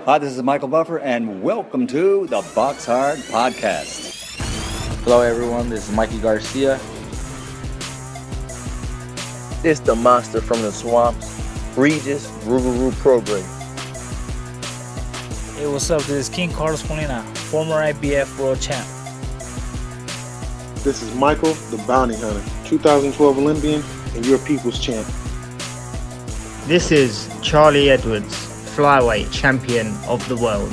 Hi, this is Michael Buffer, and welcome to the BoxHard Podcast. Hello, everyone. This is Mikey Garcia. It's the monster from the swamps, Regis Rougarou Prograis. Hey, what's up? This is King Carlos Molina, former IBF World Champ. This is Michael, the Bounty Hunter, 2012 Olympian and your people's champ. This is Charlie Edwards, flyweight champion of the world.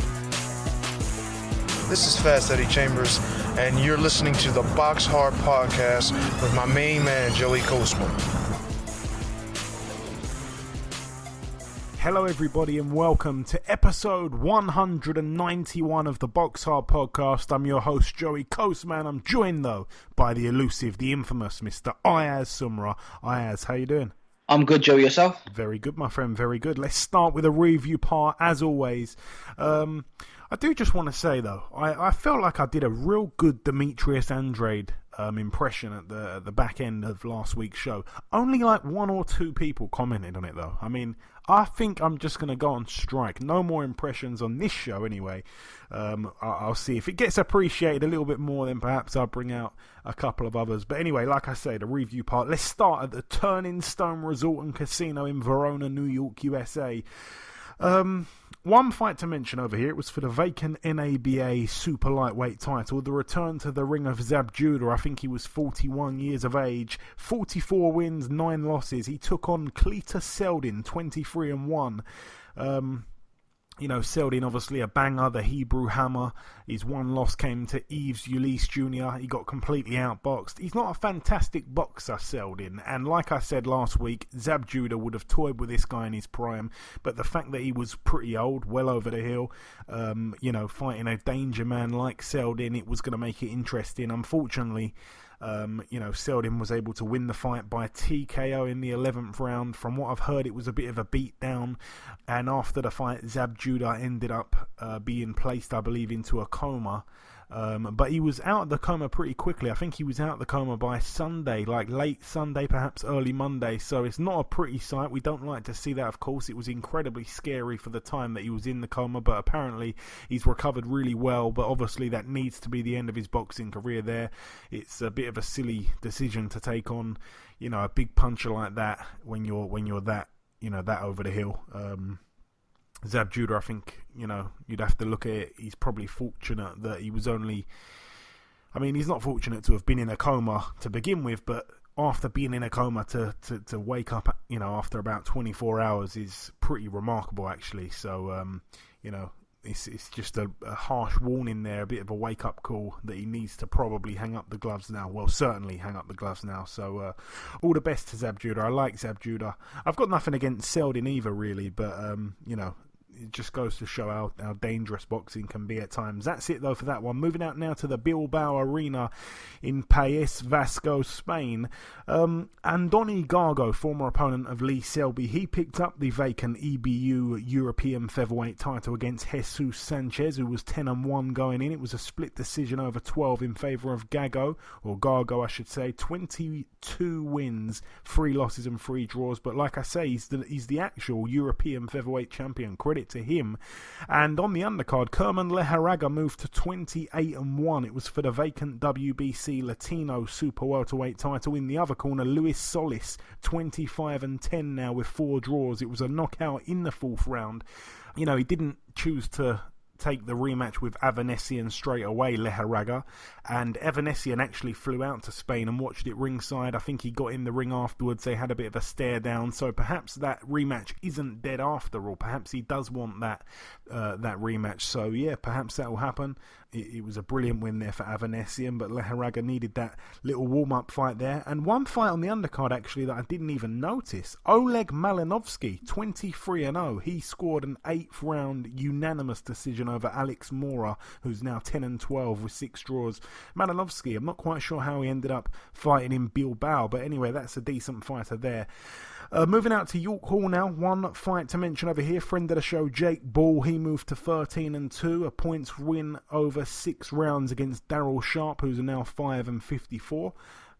This is Fast Eddie Chambers, and you're listening to the BoxHard Podcast with my main man, Joey Coastman. Hello everybody and welcome to episode 191 of the BoxHard Podcast. I'm your host Joey Coastman. I'm joined though by the elusive, the infamous Mr. Ayaz Sumra. Ayaz, how you doing? I'm good, Joe. Yourself? Very good, my friend. Very good. Let's start with a review part, as always. I do just want to say, though, I felt like I did a real good Demetrius Andrade impression at the back end of last week's show. Only like one or two people commented on it, though. I mean, I think I'm just going to go on strike. No more impressions on this show, anyway. I'll see if it gets appreciated a little bit more, then perhaps I'll bring out a couple of others. But anyway, like I say, the review part. Let's start at the Turning Stone Resort and Casino in Verona, New York, USA. One fight to mention over here, it was for the vacant NABA super lightweight title, the return to the ring of Zab Judah. I think he was 41 years of age, 44 wins, 9 losses. He took on Cletus Seldin, 23-1. You know, Seldin obviously a banger, the Hebrew Hammer. His one loss came to Ayaz Ruiz Jr. He got completely outboxed. He's not a fantastic boxer, Seldin, and like I said last week, Zab Judah would have toyed with this guy in his prime, but the fact that he was pretty old, well over the hill, you know, fighting a danger man like Seldin, it was going to make it interesting. Unfortunately, you know, Seldin was able to win the fight by TKO in the 11th round. From what I've heard, it was a bit of a beatdown, and after the fight, Zab Judah ended up being placed, I believe, into a coma. But he was out of the coma pretty quickly. I think he was out of the coma by Sunday, like late Sunday, perhaps early Monday. So it's not a pretty sight. We don't like to see that, of course. It was incredibly scary for the time that he was in the coma, but apparently he's recovered really well. But obviously that needs to be the end of his boxing career there. It's a bit of a silly decision to take on, you know, a big puncher like that when you're that, you know, that over the hill. Zab Judah, I think, you know, you'd have to look at it. He's probably fortunate that he was only... I mean, he's not fortunate to have been in a coma to begin with, but after being in a coma to wake up, you know, after about 24 hours is pretty remarkable, actually. So, you know, it's just a harsh warning there, a bit of a wake-up call that he needs to probably hang up the gloves now. Well, certainly hang up the gloves now. So, all the best to Zab Judah. I like Zab Judah. I've got nothing against Seldin either, really, but, you know, it just goes to show how dangerous boxing can be at times. That's it, though, for that one. Moving out now to the Bilbao Arena in País Vasco, Spain. Andoni Gargo, former opponent of Lee Selby, he picked up the vacant EBU European featherweight title against Jesus Sanchez, who was 10-1 going in. It was a split decision over 12 in favour of Gargo, I should say. 22 wins, 3 losses and 3 draws. But like I say, he's the actual European featherweight champion. Credit to him. And on the undercard, Kerman Leharaga moved to 28-1. It was for the vacant WBC Latino super welterweight title. In the other corner, Luis Solis, 25-10 now with 4 draws. It was a knockout in the 4th round. You know, he didn't choose to take the rematch with Avanesian straight away, Leharaga, and Avanesian actually flew out to Spain and watched it ringside. I think he got in the ring afterwards. They had a bit of a stare down, so perhaps that rematch isn't dead after all. Perhaps he does want that rematch. So yeah, perhaps that will happen. It was a brilliant win there for Avanesian, but Leharaga needed that little warm-up fight there. And one fight on the undercard, actually, that I didn't even notice. Oleg Malinovsky, 23-0. He scored an 8th round unanimous decision over Alex Mora, who's now 10-12 with 6 draws. Malinovsky, I'm not quite sure how he ended up fighting in Bilbao, but anyway, that's a decent fighter there. Moving out to York Hall now, one fight to mention over here. Friend of the show, Jake Ball, he moved to 13-2, a points win over 6 rounds against Daryl Sharp, who's now 5-54.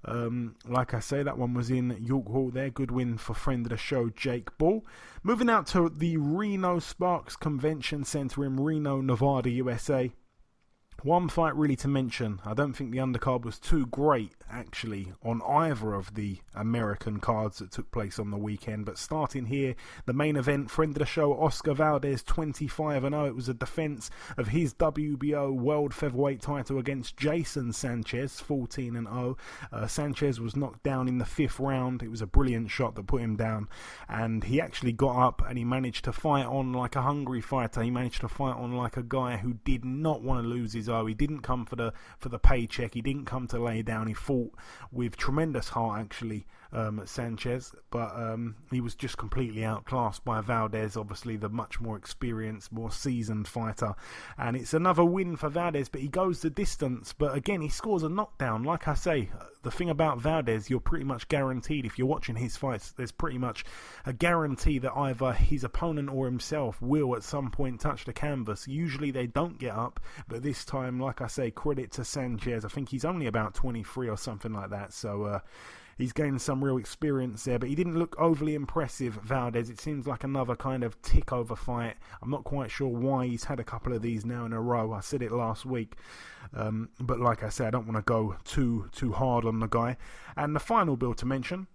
Like I say, that one was in York Hall there. Good win for friend of the show, Jake Ball. Moving out to the Reno Sparks Convention Center in Reno, Nevada, USA. One fight really to mention. I don't think the undercard was too great, actually, on either of the American cards that took place on the weekend. But starting here, the main event, friend of the show, Oscar Valdez, 25-0. It was a defense of his WBO World Featherweight title against Jason Sanchez, 14-0. Sanchez was knocked down in the 5th round. It was a brilliant shot that put him down. And he actually got up and he managed to fight on like a hungry fighter. He managed to fight on like a guy who did not want to lose his eye. He didn't come for the paycheck. He didn't come to lay down. He fought with tremendous heart, actually, Sanchez, but he was just completely outclassed by Valdez, obviously the much more experienced, more seasoned fighter. And it's another win for Valdez, but he goes the distance. But again, he scores a knockdown. Like I say, the thing about Valdez, you're pretty much guaranteed, if you're watching his fights, there's pretty much a guarantee that either his opponent or himself will at some point touch the canvas. Usually they don't get up, but this time, like I say, credit to Sanchez. I think he's only about 23 or something like that, so he's gained some real experience there, but he didn't look overly impressive, Valdez. It seems like another kind of tick-over fight. I'm not quite sure why he's had a couple of these now in a row. I said it last week, but like I said, I don't want to go too hard on the guy. And the final bill to mention,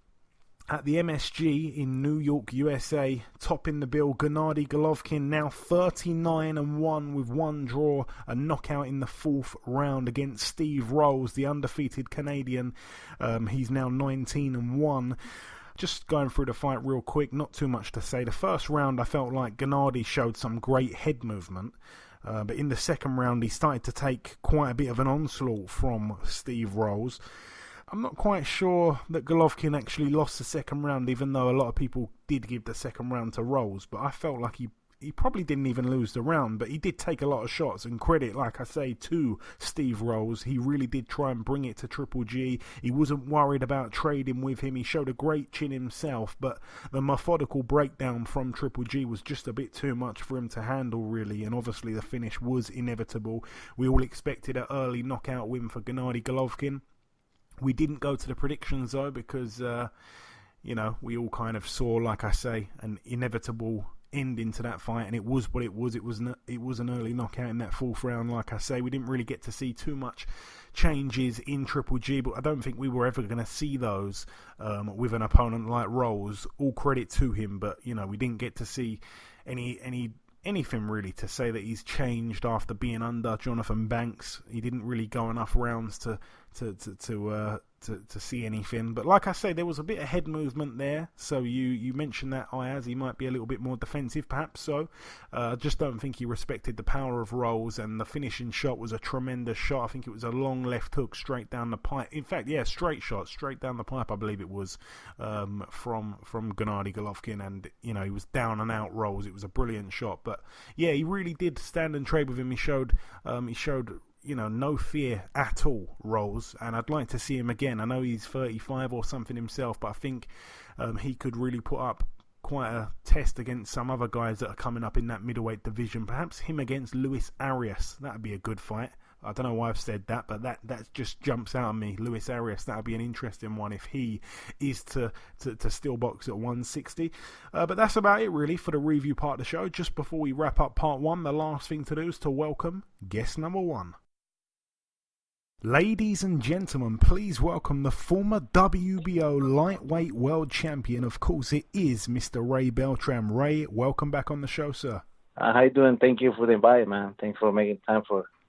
at the MSG in New York, USA, topping the bill, Gennady Golovkin, now 39-1 with one draw, a knockout in the 4th round against Steve Rolls, the undefeated Canadian. He's now 19-1. Just going through the fight real quick, not too much to say. The first round, I felt like Gennady showed some great head movement. But in the second round, he started to take quite a bit of an onslaught from Steve Rolls. I'm not quite sure that Golovkin actually lost the second round, even though a lot of people did give the second round to Rolls. But I felt like he probably didn't even lose the round, but he did take a lot of shots. And credit, like I say, to Steve Rolls. He really did try and bring it to Triple G. He wasn't worried about trading with him. He showed a great chin himself, but the methodical breakdown from Triple G was just a bit too much for him to handle, really. And obviously the finish was inevitable. We all expected an early knockout win for Gennady Golovkin. We didn't go to the predictions, though, because, we all kind of saw, like I say, an inevitable ending to that fight, and it was what it was. It was an early knockout in that 4th round, like I say. We didn't really get to see too much changes in Triple G, but I don't think we were ever going to see those with an opponent like Rolls. All credit to him, but, we didn't get to see anything really to say that he's changed after being under Jonathan Banks. He didn't really go enough rounds to see anything. But like I say, there was a bit of head movement there. So you mentioned that Ayaz, he might be a little bit more defensive, perhaps so. I just don't think he respected the power of Rolls, and the finishing shot was a tremendous shot. I think it was a long left hook straight down the pipe. In fact, yeah, straight shot, straight down the pipe, I believe it was, from Gennady Golovkin, and he was down and out Rolls. It was a brilliant shot, but yeah, he really did stand and trade with him. He showed no fear at all, Rolls, and I'd like to see him again. I know he's 35 or something himself, but I think he could really put up quite a test against some other guys that are coming up in that middleweight division. Perhaps him against Luis Arias. That would be a good fight. I don't know why I've said that, but that just jumps out at me. Luis Arias, that would be an interesting one if he is to still box at 160. But that's about it, really, for the review part of the show. Just before we wrap up part 1, the last thing to do is to welcome guest number 1. Ladies and gentlemen, please welcome the former WBO Lightweight World Champion. Of course, it is Mr. Ray Beltran. Ray, welcome back on the show, sir. How you doing? Thank you for the invite, man. Thanks for making time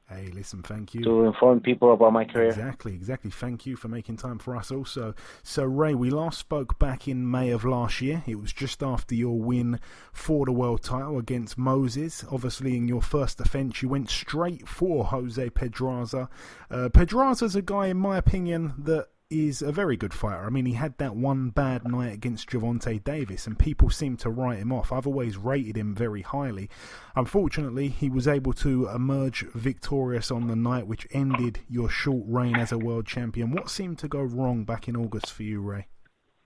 Hey, listen, thank you. to inform people about my career. Exactly. Thank you for making time for us also. So, Ray, we last spoke back in May of last year. It was just after your win for the world title against Moses. Obviously, in your first defense, you went straight for Jose Pedraza. Pedraza's a guy, in my opinion, that is a very good fighter. I mean, he had that one bad night against Gervonta Davis, and people seem to write him off. I've always rated him very highly. Unfortunately, he was able to emerge victorious on the night, which ended your short reign as a world champion. What seemed to go wrong back in August for you, Ray?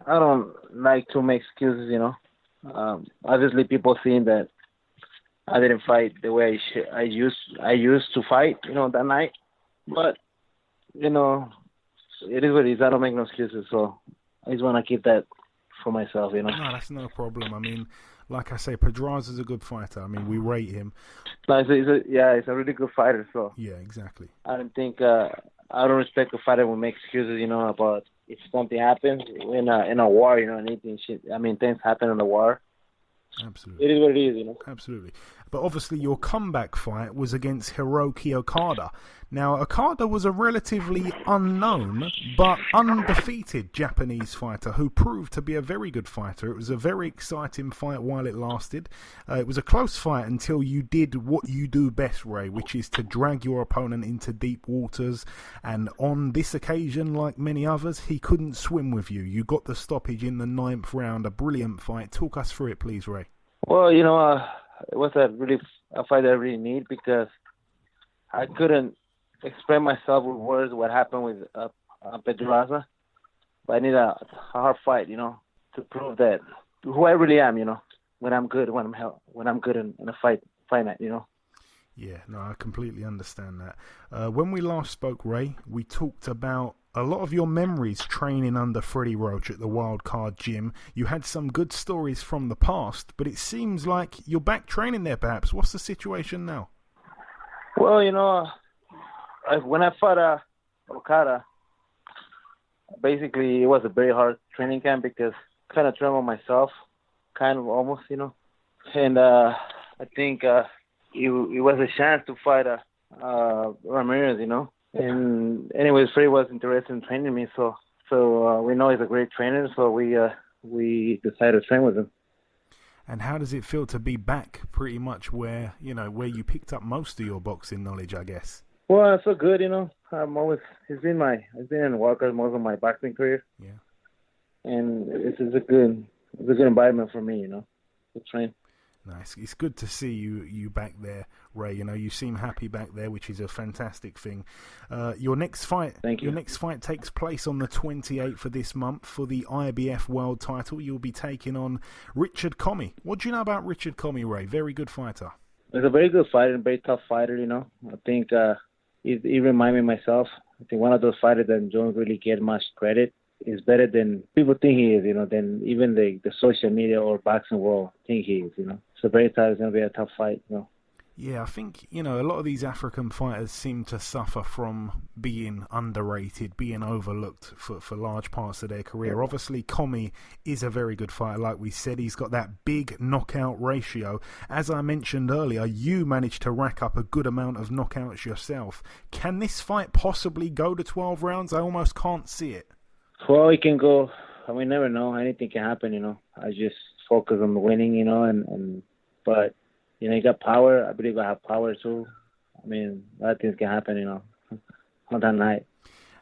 I don't like to make excuses, Obviously, people seeing that I didn't fight the way I used to fight, that night. But, it is what it is. I don't make no excuses, so I just want to keep that for myself, you know. No, that's no problem. I mean, like I say, Pedraza's a good fighter. I mean, we rate him. No, he's a really good fighter, so. Yeah, exactly. I don't think, I don't respect a fighter who makes excuses, you know, about if something happens in a war, you know, anything shit. I mean, things happen in the war. Absolutely. It is what it is, you know. Absolutely. But obviously your comeback fight was against Hiroki Okada. Now, Okada was a relatively unknown but undefeated Japanese fighter who proved to be a very good fighter. It was a very exciting fight while it lasted. It was a close fight until you did what you do best, Ray, which is to drag your opponent into deep waters. And on this occasion, like many others, he couldn't swim with you. You got the stoppage in the 9th round, a brilliant fight. Talk us through it, please, Ray. Well, you know, it was a fight that I really need because I couldn't explain myself with words what happened with Pedraza. But I need a hard fight, you know, to prove that who I really am, you know, when I'm good, when I'm good in a fight night, you know. Yeah, no, I completely understand that. When we last spoke, Ray, we talked about a lot of your memories training under Freddie Roach at the Wildcard Gym. You had some good stories from the past, but it seems like you're back training there, perhaps. What's the situation now? Well, you know, when I fought Okada, basically it was a very hard training camp because I kind of trained on myself, kind of almost, you know. And I think it was a chance to fight Ramirez, you know. And anyways, Freddie was interested in training me, so we know he's a great trainer, so we decided to train with him. And how does it feel to be back pretty much where you picked up most of your boxing knowledge, I guess? Well, it's so good, you know. He's been in Walker most of my boxing career. Yeah. And it's a good environment for me, you know, to train. Nice. It's good to see you back there, Ray. You know, you seem happy back there, which is a fantastic thing. Your next fight, Your next fight takes place on the 28th of this month for the IBF World title. You'll be taking on Richard Commey. What do you know about Richard Commey, Ray? Very good fighter. He's a very good fighter and very tough fighter. You know, I think he reminds me of myself. I think one of those fighters that don't really get much credit. Is better than people think he is, you know, than even the social media or boxing world think he is, you know. So very tough. It's going to be a tough fight, you know. Yeah, I think, you know, a lot of these African fighters seem to suffer from being underrated, being overlooked for large parts of their career. Obviously, Commey is a very good fighter. Like we said, he's got that big knockout ratio. As I mentioned earlier, you managed to rack up a good amount of knockouts yourself. Can this fight possibly go to 12 rounds? I almost can't see it. Well, it can go. I mean, never know. Anything can happen, you know. I just focus on winning, you know, but, you know, you got power. I believe I have power, too. I mean, a lot of things can happen, you know, on that night.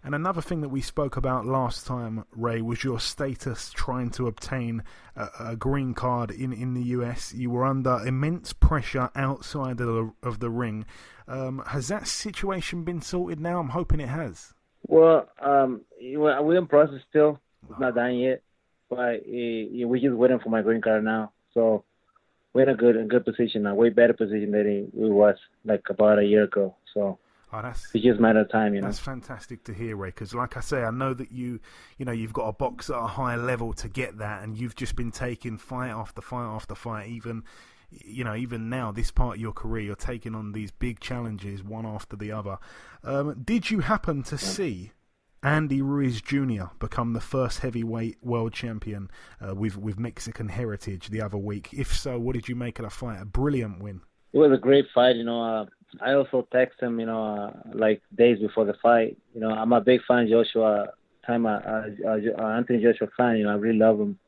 And another thing that we spoke about last time, Ray, was your status trying to obtain a green card in the US. You were under immense pressure outside of the ring. Has that situation been sorted now? I'm hoping it has. Well, we're in process still. It's not done yet, but we're just waiting for my green card now. So we're in a good position now, way better position than we was like about a year ago. So it's just a matter of time, you know. That's fantastic to hear, Ray, because like I say, I know that you've got to box at a high level to get that, and you've just been taking fight after fight after fight, even now, this part of your career, you're taking on these big challenges one after the other. Did you happen to see Andy Ruiz Jr. become the first heavyweight world champion with Mexican heritage the other week? If so, what did you make of the fight? A brilliant win. It was a great fight, you know. I also texted him, you know, like days before the fight. You know, I'm a big fan of Joshua. Anthony Joshua fan, you know. I really love him.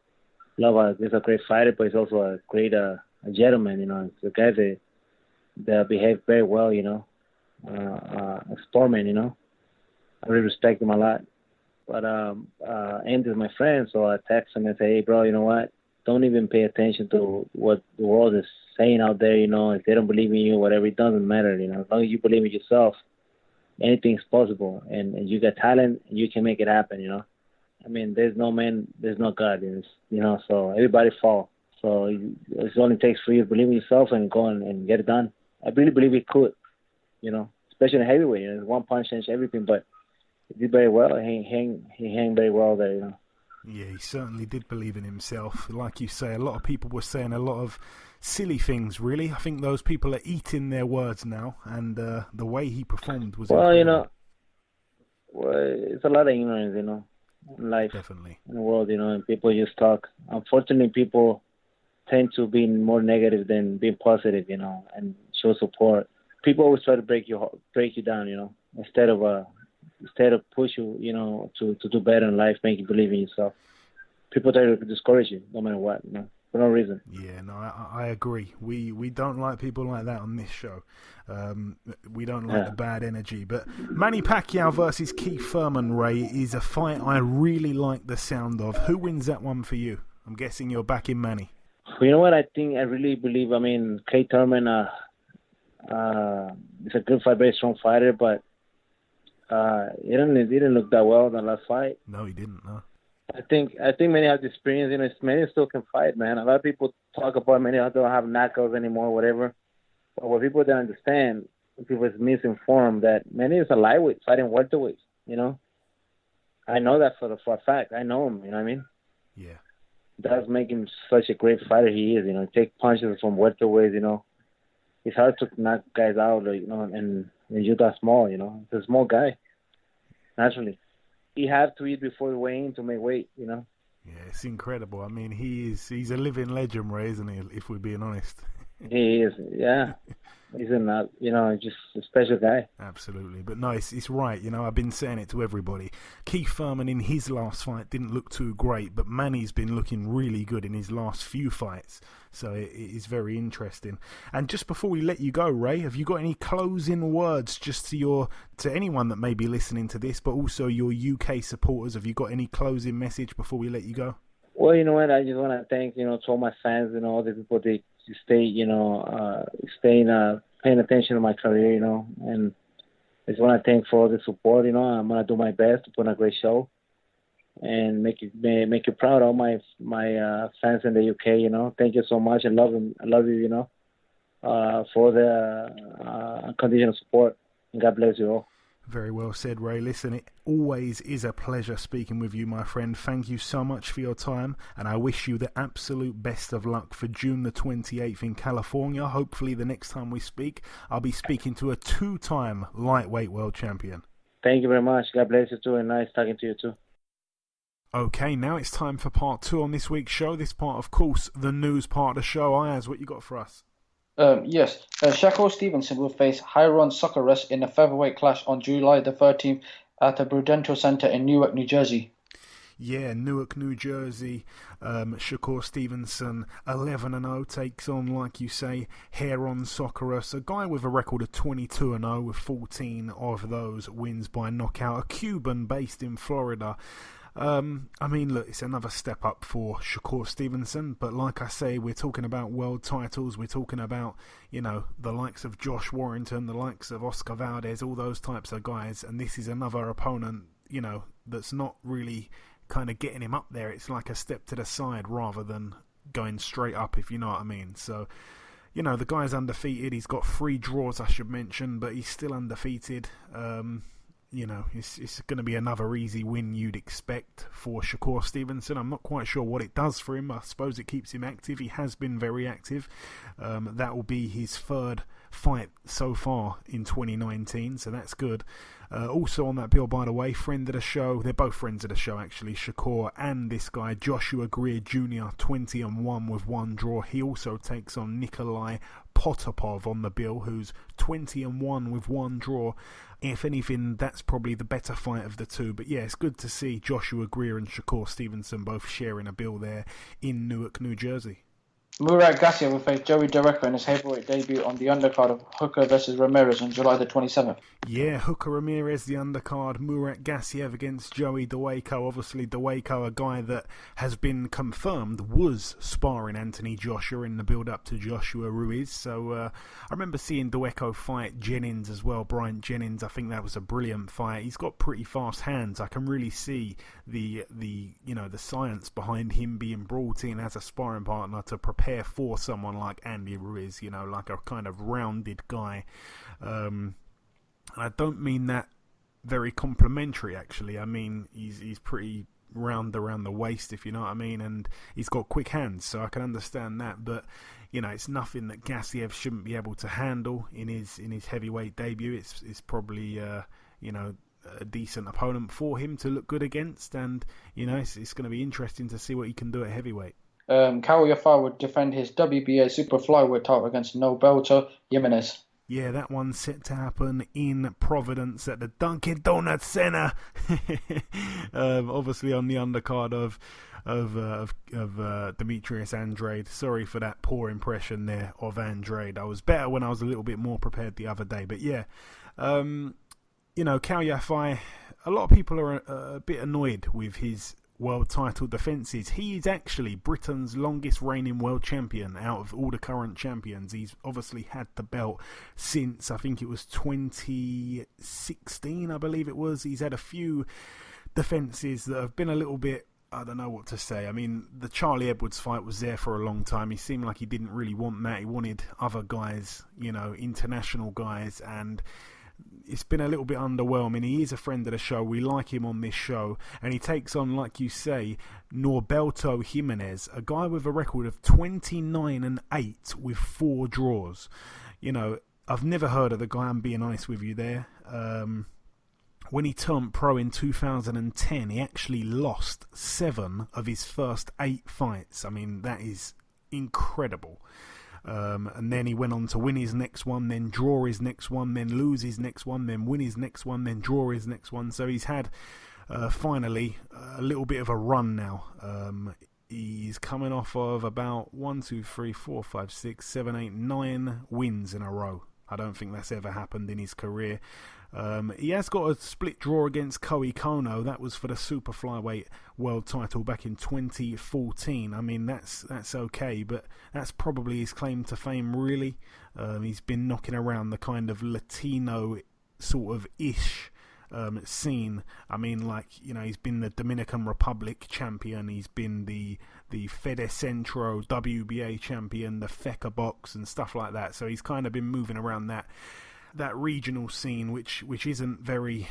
He's a great fighter, but he's also a great a gentleman, you know. It's a guy that behave very well, you know. A sportsman, you know. I really respect him a lot. But Andy's my friend, so I text him and say, hey, bro, you know what? Don't even pay attention to what the world is saying out there, you know. If they don't believe in you, whatever, it doesn't matter, you know. As long as you believe in yourself, anything's possible. And you got talent, and you can make it happen, you know. I mean, there's no man, there's no God, you know, so everybody fall. So it only takes for you to believe in yourself and go and get it done. I really believe it could, you know, especially in heavyweight. You know, one punch changes everything, but he did very well. He hang very well there, you know. Yeah, he certainly did believe in himself. Like you say, a lot of people were saying a lot of silly things, really. I think those people are eating their words now, and the way he performed was incredible. You know, it's a lot of ignorance, you know, in life. Definitely. In the world, you know, and people just talk. Unfortunately, people tend to be more negative than being positive, you know, and show support. People always try to break you down, you know, instead of push you, you know, to do better in life, make you believe in yourself. People try to discourage you, no matter what, you know, for no reason. Yeah, no, I agree. We don't like people like that on this show. We don't like the bad energy. But Manny Pacquiao versus Keith Thurman, Ray, is a fight I really like the sound of. Who wins that one for you? I'm guessing you're backing Manny. You know what? I really believe. I mean, Keith Thurman is a good fight, very strong fighter, but he didn't look that well in the last fight. No, he didn't. No. I think Manny has the experience. You know, Manny still can fight, man. A lot of people talk about Manny don't have knockouts anymore, whatever. But what people don't understand, people is misinformed that Manny is a lightweight fighting welterweight. You know, I know that for a fact. I know him. You know what I mean? Yeah. Does make him such a great fighter he is, you know. Take punches from welterweights, you know. It's hard to knock guys out, you know, and you're that small, you know. He's a small guy, naturally. He have to eat before the weigh-in to make weight, you know. Yeah, it's incredible. I mean, he's a living legend, Ray, isn't he, if we're being honest? He is, yeah. He's just a special guy. Absolutely. But no, it's right. You know, I've been saying it to everybody. Keith Thurman in his last fight didn't look too great, but Manny's been looking really good in his last few fights. So it is very interesting. And just before we let you go, Ray, have you got any closing words just to anyone that may be listening to this, but also your UK supporters? Have you got any closing message before we let you go? Well, you know what? I just want to thank, you know, to all my fans and all the people that paying attention to my career, you know, and I just want to thank for all the support, you know. I'm going to do my best to put on a great show and make you proud, all my fans in the UK, you know. Thank you so much. I love you, you know, for the unconditional support, and God bless you all. Very well said, Ray. Listen, it always is a pleasure speaking with you, my friend. Thank you so much for your time, and I wish you the absolute best of luck for June the 28th in California. Hopefully the next time we speak, I'll be speaking to a two-time lightweight world champion. Thank you very much. God bless you too, and nice talking to you too. Okay, now it's time for part 2 on this week's show. This part, of course, the news part of the show. Ayaz, what you got for us? Yes. Shakur Stevenson will face Hyron Socceres in a featherweight clash on July the 13th at the Prudential Center in Newark, New Jersey. Yeah, Newark, New Jersey. Shakur Stevenson, 11-0, takes on, like you say, Hyron Socceres, a guy with a record of 22-0, with 14 of those wins by knockout. A Cuban based in Florida. I mean, look, it's another step up for Shakur Stevenson, but like I say, we're talking about world titles, we're talking about, you know, the likes of Josh Warrington, the likes of Oscar Valdez, all those types of guys, and this is another opponent, you know, that's not really kind of getting him up there. It's like a step to the side rather than going straight up, if you know what I mean. So, you know, the guy's undefeated, he's got 3 draws, I should mention, but he's still undefeated. You know, it's going to be another easy win you'd expect for Shakur Stevenson. I'm not quite sure what it does for him. I suppose it keeps him active. He has been very active. That will be his 3rd fight so far in 2019, so that's good. Also on that bill, by the way, friend of the show, they're both friends of the show actually, Shakur and this guy, Joshua Greer Jr., 20-1 with 1 draw. He also takes on Nikolai Potapov on the bill, who's 20-1 with 1 draw. If anything, that's probably the better fight of the two. But yeah, it's good to see Joshua Greer and Shakur Stevenson both sharing a bill there in Newark, New Jersey. Murat Gassiev will face Joey Dereco in his heavyweight debut on the undercard of Hooker versus Ramirez on July the 27th. Yeah, Hooker Ramirez, the undercard. Murat Gassiev against Joey Dereco. Obviously, Dereco, a guy that has been confirmed, was sparring Anthony Joshua in the build-up to Joshua Ruiz. So I remember seeing Dereco fight Jennings as well, Bryant Jennings. I think that was a brilliant fight. He's got pretty fast hands. I can really see the science behind him being brought in as a sparring partner to prepare for someone like Andy Ruiz, you know, like a kind of rounded guy. I don't mean that very complimentary, actually. I mean, he's pretty round around the waist, if you know what I mean, and he's got quick hands, so I can understand that. But it's nothing that Gassiev shouldn't be able to handle in his heavyweight debut. It's probably a decent opponent for him to look good against, and it's going to be interesting to see what he can do at heavyweight. Kawayafai would defend his WBA super flyweight title against Nobelto Jimenez. Yeah, that one's set to happen in Providence at the Dunkin' Donuts Center. Obviously on the undercard of Demetrius Andrade. Sorry for that poor impression there of Andrade. I was better when I was a little bit more prepared the other day. But yeah, Kawayafai, a lot of people are a bit annoyed with his world title defences. He is actually Britain's longest reigning world champion out of all the current champions. He's obviously had the belt since, I think it was 2016, I believe it was. He's had a few defences that have been a little bit, I don't know what to say. I mean, the Charlie Edwards fight was there for a long time. He seemed like he didn't really want that. He wanted other guys, international guys, and it's been a little bit underwhelming. He is a friend of the show. We like him on this show. And he takes on, like you say, Norberto Jimenez, a guy with a record of 29-8 with 4 draws. I've never heard of the guy, I'm being honest with you there. When he turned pro in 2010, he actually lost 7 of his first 8 fights. I mean, that is incredible. And then he went on to win his next one, then draw his next one, then lose his next one, then win his next one, then draw his next one. So he's had, finally, a little bit of a run now. He's coming off of about 9 wins in a row. I don't think that's ever happened in his career. He has got a split draw against Kohei Kono. That was for the super flyweight world title back in 2014. I mean, that's okay, but that's probably his claim to fame, really. He's been knocking around the kind of Latino sort of ish scene. I mean, he's been the Dominican Republic champion. He's been the Fede Centro WBA champion, the FECA box and stuff like that. So he's kind of been moving around that regional scene, which isn't very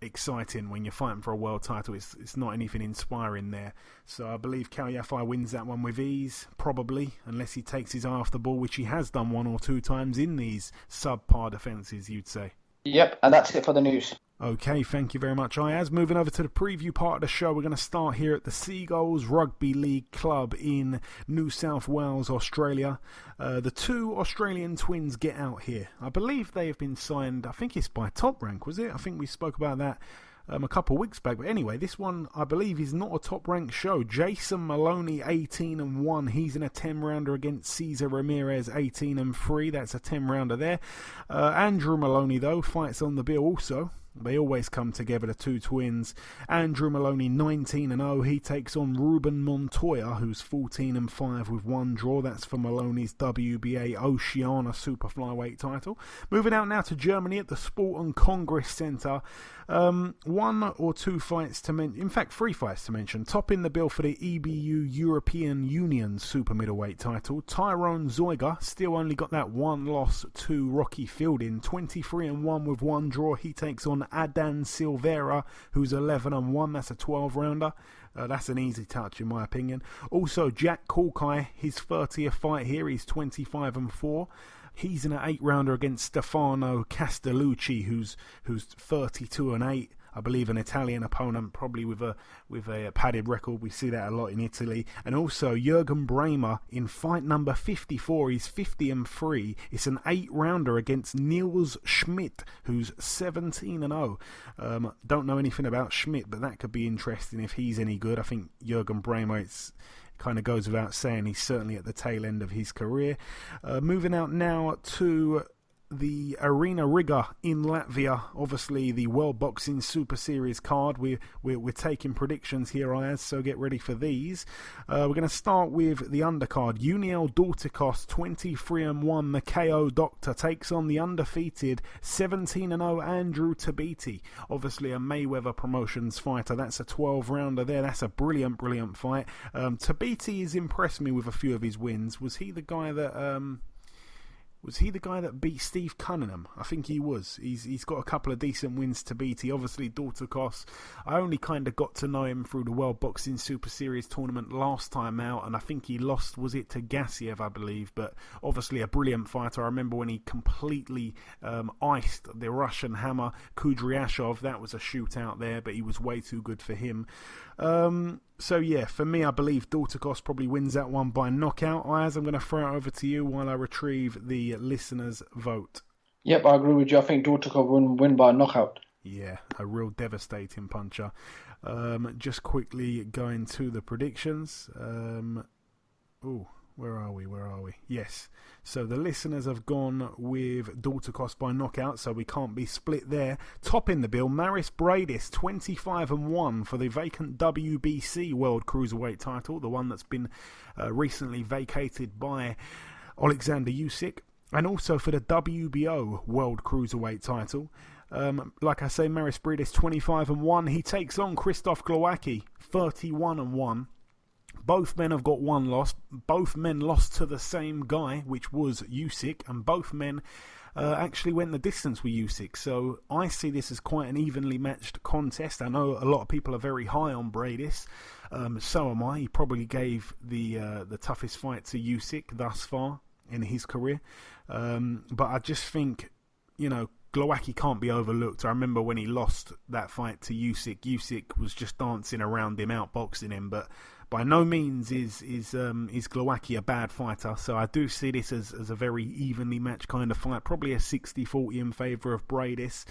exciting when you're fighting for a world title. It's not anything inspiring there. So I believe Kawayafai wins that one with ease, probably, unless he takes his eye off the ball, which he has done 1 or 2 times in these subpar defences, you'd say. Yep, and that's it for the news. Okay, thank you very much, Ayaz. Moving over to the preview part of the show, we're going to start here at the Seagulls Rugby League Club in New South Wales, Australia. The 2 Australian twins get out here. I believe they have been signed, I think it's by Top Rank, was it? I think we spoke about that a couple of weeks back. But anyway, this one, I believe, is not a top-ranked show. Jason Maloney, 18-1. He's in a 10-rounder against Cesar Ramirez, 18-3. That's a 10-rounder there. Andrew Maloney, though, fights on the bill also. They always come together, the 2 twins. Andrew Maloney, 19-0. He takes on Ruben Montoya, who's 14-5 with 1 draw. That's for Maloney's WBA Oceania Super Flyweight title. Moving out now to Germany at the Sport and Congress Centre. 1 or 2 fights to mention. In fact, 3 fights to mention. Topping the bill for the EBU European Union Super Middleweight title. Tyrone Zoiger still only got that 1 loss to Rocky Fielding. 23-1 with 1 draw. He takes on Adan Silveira, who's 11-1. That's a 12-rounder. That's an easy touch in my opinion. Also, Jack Kulkai, his 30th fight here. He's 25-4. He's in an 8-rounder against Stefano Castellucci, who's 32-8. I believe an Italian opponent, probably with a padded record. We see that a lot in Italy. And also Jürgen Bremer in fight number 54. He's 50-3. It's an 8-rounder against Niels Schmidt, who's 17-0. Don't know anything about Schmidt, but that could be interesting if he's any good. I think Jürgen Bremer, it's kind of goes without saying, he's certainly at the tail end of his career. Moving out now to the Arena Riga in Latvia, obviously the World Boxing Super Series card. We're taking predictions here, Ayaz, so get ready for these. We're going to start with the undercard. Uniel Dorticos, 23-1. The KO Doctor takes on the undefeated 17-0 Andrew Tabiti. Obviously a Mayweather Promotions fighter. That's a 12-rounder there. That's a brilliant fight. Tabiti has impressed me with a few of his wins. Was he the guy that Was he the guy that beat Steve Cunningham? I think he was. He's got a couple of decent wins to beat. He obviously Dorticos. I only kind of got to know him through the World Boxing Super Series tournament last time out, and I think he lost, was it to Gassiev, I believe, but obviously a brilliant fighter. I remember when he completely iced the Russian hammer Kudryashov. That was a shootout there, but he was way too good for him. So yeah, for me, I believe Dorticos probably wins that one by knockout. Ayaz, I'm going to throw it over to you while I retrieve the listeners' vote. Yep, I agree with you. I think Dorticos will win by knockout. Yeah, a real devastating puncher. Just quickly going to the predictions. Where are we? Yes. So the listeners have gone with Dorticos by knockout, so we can't be split there. Topping the bill, Maris Bradis, 25-1 for the vacant WBC World Cruiserweight title, the one that's been recently vacated by Alexander Usyk, and also for the WBO World Cruiserweight title. Like I say, Maris Bradis, 25-1. He takes on Krzysztof Glowacki, 31-1. Both men have got one loss. Both men lost to the same guy, which was Usyk, and both men actually went the distance with Usyk. So I see this as quite an evenly matched contest. I know a lot of people are very high on Bradis. So am I. He probably gave the toughest fight to Usyk thus far in his career. But I just think, Glowacki can't be overlooked. I remember when he lost that fight to Usyk. Usyk was just dancing around him, outboxing him, but by no means is Glowacki a bad fighter. So I do see this as a very evenly matched kind of fight. Probably a 60-40 in favour of Bradis.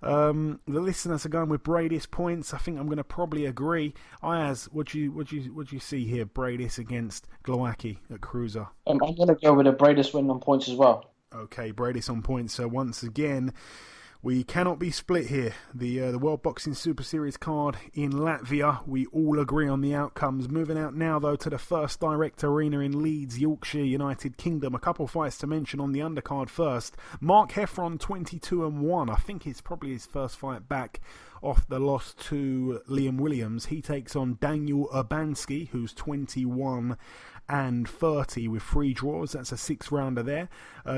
The listeners are going with Bradis points. I think I'm going to probably agree. Ayaz, what do you see here? Bradis against Glowacki at Cruiser. I'm going to go with a Bradis win on points as well. Okay, Bradis on points. So once again, we cannot be split here. The World Boxing Super Series card in Latvia, we all agree on the outcomes. Moving out now, though, to the First Direct Arena in Leeds, Yorkshire, United Kingdom. A couple fights to mention on the undercard first. Mark Heffron, 22-1. I think it's probably his first fight back off the loss to Liam Williams. He takes on Daniel Urbanski, who's 21-30 with 3 draws. That's a 6-rounder there.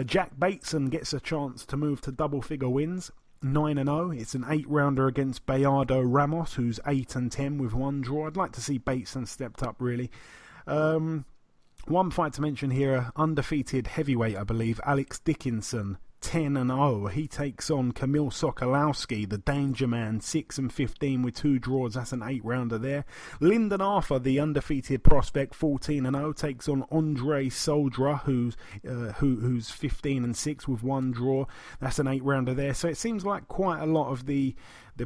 Jack Bateson gets a chance to move to double-figure wins. 9-0. It's an 8-rounder against Bayardo Ramos, who's 8-10 with 1 draw. I'd like to see Bateson stepped up, really. One fight to mention here, undefeated heavyweight, I believe, Alex Dickinson, 10-0. He takes on Kamil Sokolowski, the Danger Man, 6-15 with 2 draws. That's an 8-rounder there. Lyndon Arthur, the undefeated prospect, 14-0, takes on Andre Soldra, who's 15-6 with 1 draw. That's an 8-rounder there. So it seems like quite a lot of the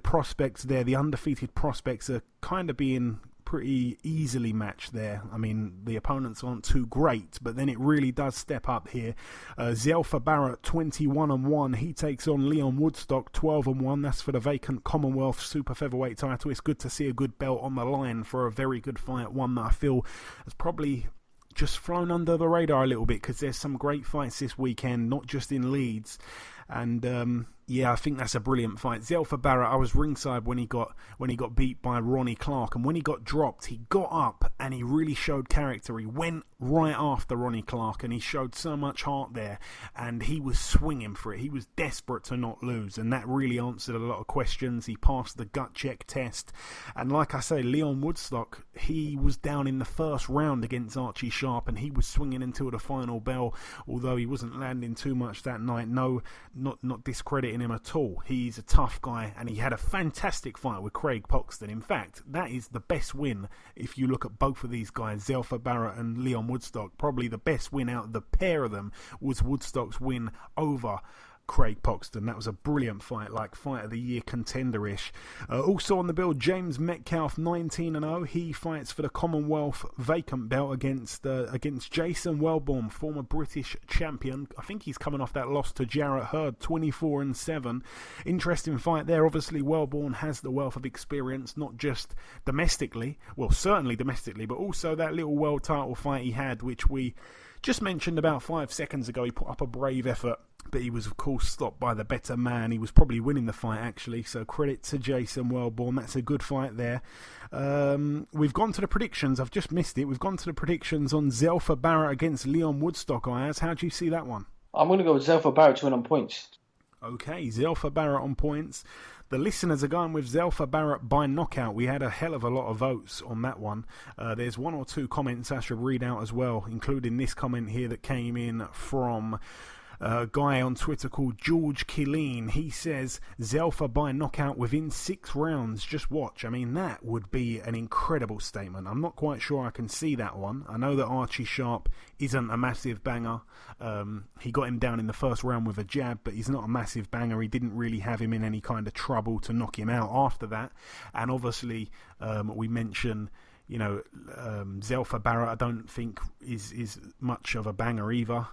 prospects there, the undefeated prospects, are kind of being pretty easily matched there. I mean, the opponents aren't too great, but then it really does step up here. Zelfa Barrett, 21-1. He takes on Leon Woodstock, 12-1. That's for the vacant Commonwealth Super Featherweight title. It's good to see a good belt on the line for a very good fight, one that I feel has probably just flown under the radar a little bit, because there's some great fights this weekend, not just in Leeds. And yeah, I think that's a brilliant fight. Zelfa Barrett, I was ringside when he got beat by Ronnie Clark, and when he got dropped, he got up and he really showed character. He went right after Ronnie Clark and he showed so much heart there, and he was swinging for it. He was desperate to not lose, and that really answered a lot of questions. He passed the gut check test, and like I say, Leon Woodstock, he was down in the first round against Archie Sharp, and he was swinging until the final bell, although he wasn't landing too much that night. No, not discrediting him at all. He's a tough guy, and he had a fantastic fight with Craig Poxton. In fact, that is the best win if you look at both of these guys, Zelfa Barrett and Leon Woodstock. Probably the best win out of the pair of them was Woodstock's win over Craig Poxton. That was a brilliant fight, like fight of the year contender-ish. Also on the bill, James Metcalf, 19-0. He fights for the Commonwealth vacant belt against Jason Wellborn, former British champion. I think he's coming off that loss to Jarrett Hurd, 24-7. Interesting fight there. Obviously, Wellborn has the wealth of experience, not just domestically, well, certainly domestically, but also that little world title fight he had, which we just mentioned about 5 seconds ago. He put up a brave effort, but he was, of course, stopped by the better man. He was probably winning the fight, actually, so credit to Jason Wellborn. That's a good fight there. We've gone to the predictions. I've just missed it. We've gone to the predictions on Zelfa Barrett against Leon Woodstock, Ayaz. How do you see that one? I'm going to go with Zelfa Barrett to win on points. Okay, Zelfa Barrett on points. The listeners are going with Zelfa Barrett by knockout. We had a hell of a lot of votes on that one. There's one or two comments I should read out as well, including this comment here that came in from a guy on Twitter called George Killeen. He says, Zelfa by knockout within 6 rounds. Just watch. I mean, that would be an incredible statement. I'm not quite sure I can see that one. I know that Archie Sharp isn't a massive banger. He got him down in the first round with a jab, but he's not a massive banger. He didn't really have him in any kind of trouble to knock him out after that. And obviously, we mentioned, Zelfa Barrett I don't think is much of a banger either.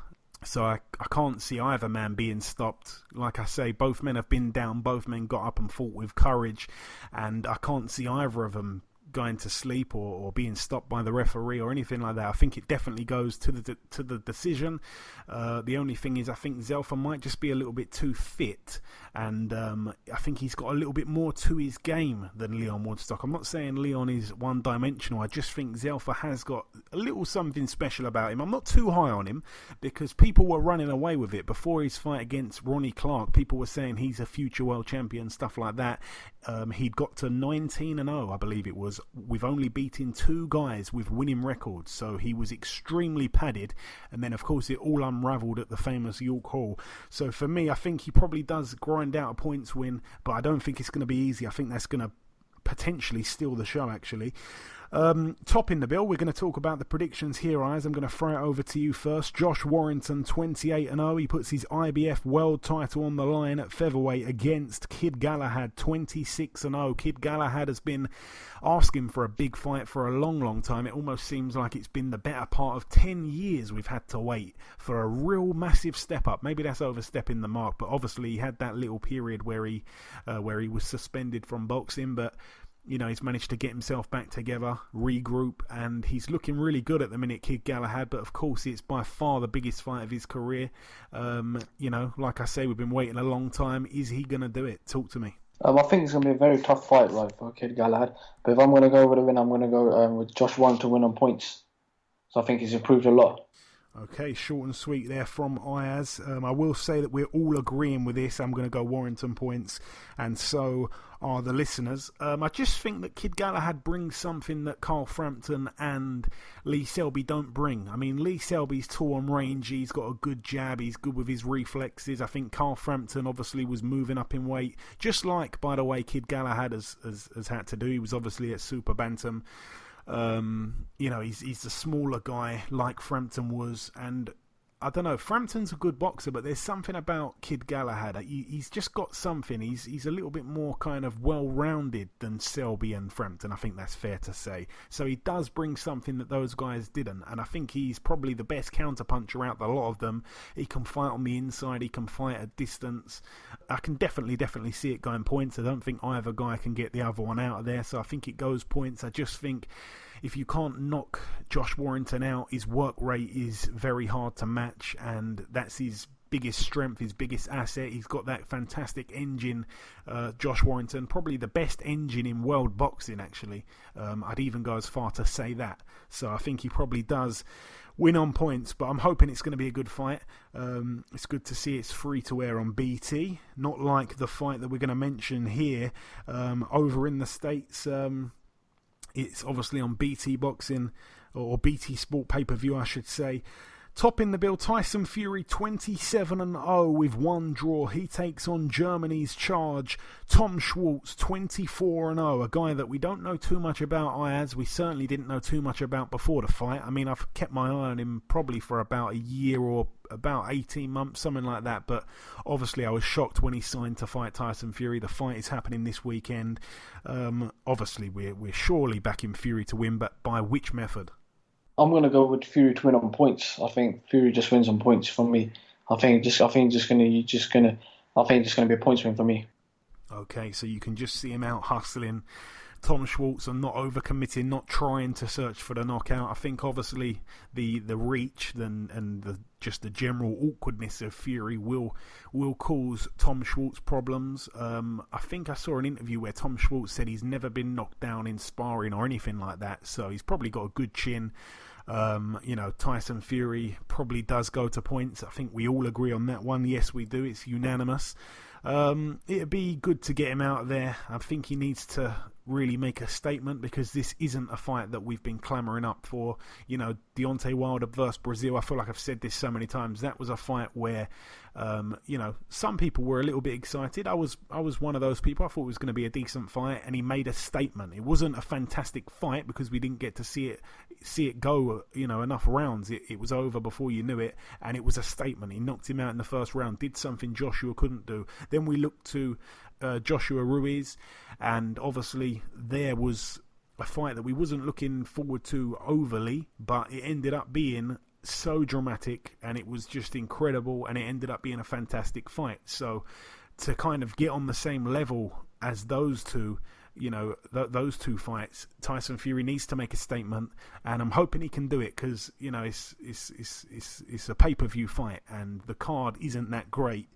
So I can't see either man being stopped. Like I say, both men have been down. Both men got up and fought with courage. And I can't see either of them going to sleep or being stopped by the referee or anything like that. I think it definitely goes to the decision. The only thing is I think Zelfa might just be a little bit too fit. And I think he's got a little bit more to his game than Leon Woodstock. I'm not saying Leon is one-dimensional. I just think Zelfa has got a little something special about him. I'm not too high on him because people were running away with it. Before his fight against Ronnie Clark, people were saying he's a future world champion, stuff like that. He'd got to 19-0, I believe it was, with only beating 2 guys with winning records. So he was extremely padded. And then, of course, it all unravelled at the famous York Hall. So for me, I think he probably does grind out a points win, but I don't think it's going to be easy. I think that's going to potentially steal the show, actually. Topping the bill, we're going to talk about the predictions here, Ayaz. I'm going to throw it over to you first. Josh Warrington, 28-0. He puts his IBF World title on the line at featherweight against Kid Galahad, 26-0. Kid Galahad has been asking for a big fight for a long, long time. It almost seems like it's been the better part of 10 years we've had to wait for a real massive step up. Maybe that's overstepping the mark, but obviously he had that little period where he was suspended from boxing, but he's managed to get himself back together, regroup, and he's looking really good at the minute, Kid Galahad. But of course, it's by far the biggest fight of his career. Like I say, we've been waiting a long time. Is he going to do it? Talk to me. I think it's going to be a very tough fight, right, for Kid Galahad. But if I'm going to go with the win, I'm going to go with Josh Warren to win on points. So I think he's improved a lot. Okay, short and sweet there from Ayaz. I will say that we're all agreeing with this. I'm going to go Warrington points, and so are the listeners. I just think that Kid Galahad brings something that Carl Frampton and Lee Selby don't bring. I mean, Lee Selby's tall and rangy. He's got a good jab. He's good with his reflexes. I think Carl Frampton obviously was moving up in weight, just like, by the way, Kid Galahad has had to do. He was obviously at Super Bantam. He's a smaller guy like Frampton was, and I don't know, Frampton's a good boxer, but there's something about Kid Galahad. He's just got something. He's a little bit more kind of well-rounded than Selby and Frampton. I think that's fair to say. So he does bring something that those guys didn't, and I think he's probably the best counterpuncher out of a lot of them. He can fight on the inside. He can fight at distance. I can definitely see it going points. I don't think either guy can get the other one out of there, so I think it goes points. I just think if you can't knock Josh Warrington out, his work rate is very hard to match, and that's his biggest strength, his biggest asset. He's got that fantastic engine, Josh Warrington, probably the best engine in world boxing, actually. I'd even go as far to say that. So I think he probably does win on points, but I'm hoping it's going to be a good fight. It's good to see it's free to air on BT, not like the fight that we're going to mention here over in the States. It's obviously on BT Boxing, or BT Sport pay-per-view, I should say. Topping the bill, Tyson Fury 27-0 with 1 draw. He takes on Germany's charge, Tom Schwartz 24-0, a guy that we don't know too much about, Ayaz. We certainly didn't know too much about before the fight. I mean, I've kept my eye on him probably for about a year or about 18 months, something like that. But obviously I was shocked when he signed to fight Tyson Fury. The fight is happening this weekend. Obviously we're surely backing Fury to win, but by which method? I'm going to go with Fury to win on points. I think Fury just wins on points for me. I think it's just going to be a points win for me. Okay, so you can just see him out hustling Tom Schwartz and not overcommitting, not trying to search for the knockout. I think obviously the reach and just the general awkwardness of Fury will cause Tom Schwartz problems. I think I saw an interview where Tom Schwartz said he's never been knocked down in sparring or anything like that, so he's probably got a good chin. Tyson Fury probably does go to points. I think we all agree on that one. Yes, we do. It's unanimous. It'd be good to get him out of there. I think he needs to really make a statement, because this isn't a fight that we've been clamouring up for. Deontay Wilder versus Brazil, I feel like I've said this so many times, that was a fight where some people were a little bit excited. I was one of those people. I thought it was going to be a decent fight, and he made a statement. It wasn't a fantastic fight because we didn't get to see it go enough rounds. It was over before you knew it, and it was a statement. He knocked him out in the first round, did something Joshua couldn't do. Then we looked to Joshua Ruiz, and obviously there was a fight that we wasn't looking forward to overly, but it ended up being so dramatic, and it was just incredible, and it ended up being a fantastic fight. So to kind of get on the same level as those two, those two fights, Tyson Fury needs to make a statement, and I'm hoping he can do it, because it's a pay-per-view fight, and the card isn't that great.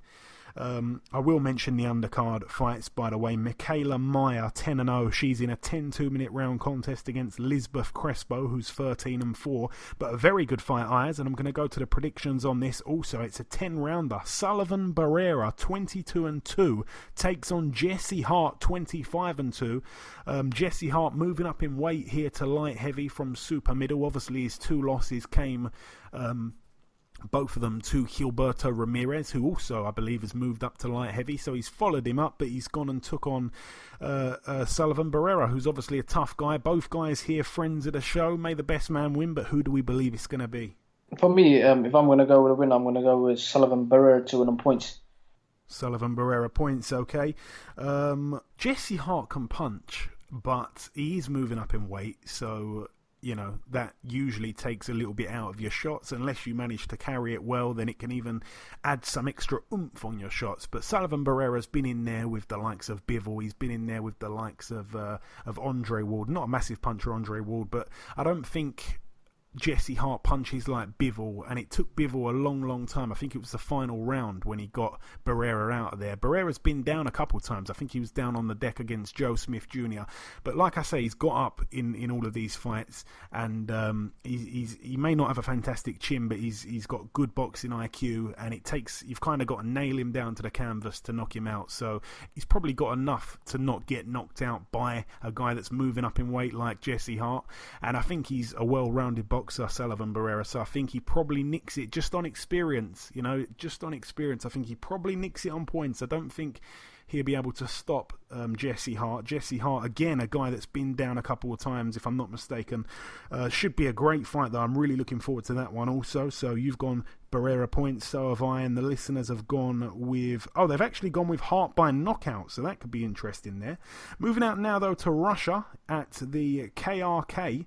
I will mention the undercard fights, by the way. Michaela Meyer, 10-0. She's in a 10 2-minute round contest against Lisbeth Crespo, who's 13-4. But a very good fight, Ayaz, and I'm going to go to the predictions on this also. It's a 10-rounder. Sullivan Barrera, 22-2, takes on Jesse Hart, 25-2. Jesse Hart moving up in weight here to light heavy from super middle. Obviously, his two losses came... both of them to Gilberto Ramirez, who also, I believe, has moved up to light heavy. So he's followed him up, but he's gone and took on Sullivan Barrera, who's obviously a tough guy. Both guys here, friends of the show. May the best man win, but who do we believe it's going to be? For me, if I'm going to go with a win, I'm going to go with Sullivan Barrera to win on points. Sullivan Barrera points, okay. Jesse Hart can punch, but he is moving up in weight, so... that usually takes a little bit out of your shots. Unless you manage to carry it well, then it can even add some extra oomph on your shots. But Sullivan Barrera's been in there with the likes of Bivol. He's been in there with the likes of Andre Ward. Not a massive puncher, Andre Ward, but I don't think Jesse Hart punches like Bivol, and it took Bivol a long time. I think it was the final round when he got Barrera out of there. Barrera's been down a couple times. I think he was down on the deck against Joe Smith Jr. But like I say, he's got up in all of these fights, and he may not have a fantastic chin, but he's got good boxing IQ, and you've kind of got to nail him down to the canvas to knock him out. So he's probably got enough to not get knocked out by a guy that's moving up in weight like Jesse Hart. And I think he's a well-rounded boxer, Sullivan Barrera, so I think he probably nicks it just on experience. Just on experience, I think he probably nicks it on points. I don't think he'll be able to stop Jesse Hart. Jesse Hart, again, a guy that's been down a couple of times, if I'm not mistaken. Should be a great fight, though. I'm really looking forward to that one also. So you've gone Barrera points, so have I, and the listeners have gone with... they've actually gone with Hart by knockout, so that could be interesting there. Moving out now, though, to Russia at the KRK.